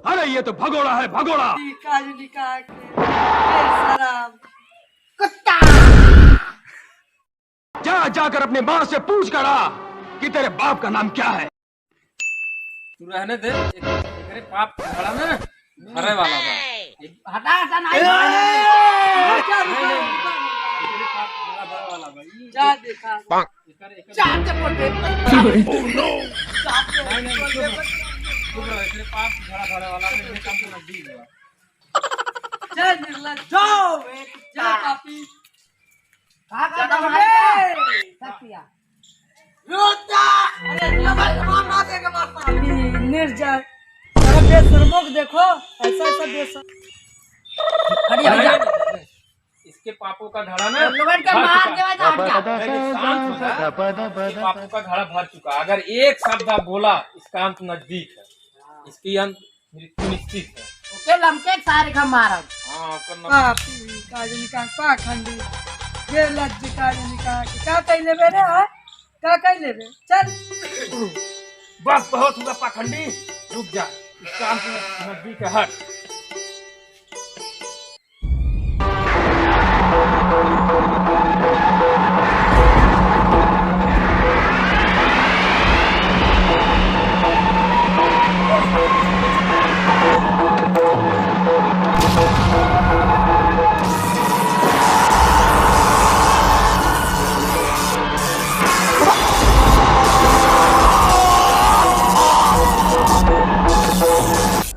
अरे ये तो भगोड़ा है, भगोड़ा। कुत्ता जा जाकर अपने माँ से पूछ कर आ कि तेरे बाप का नाम क्या है। तू रहने दे, एकरे पाप खड़ा ना भरे वाला बा। हटा हटा नहीं एकरे पाप बड़ा भरे वाला बा। जा देखा एकर चाट के पोटे चुप रहो, एकरे पाप बड़ा भरे वाला बा। ये काम तो नजदीक बा। चल निर्लज जाओ जा पापी सत्या रोता अरे नंबर मार दे के मारता निर्जय अरे बेशर्मों को देखो ऐसा ऐसा बेशर्म हट जा इसके पापों का घड़ा ना लोगन के मार के बाद हट जा पापों का घड़ा भर चुका। अगर एक शब्द आप बोला इसका अंत नजदीक है, इसकी अंत मृत्यु निश्चित है। ओके लमके सारे का मारब हाँ करना पापी काजनी का पाखंडी ये लज्ज काजनी का क्या कहले बे रे हां क्या कहले बे चल बस बहुत हुआ पाखंडी, रुक जा, इसका अंत नजदीक है, हट।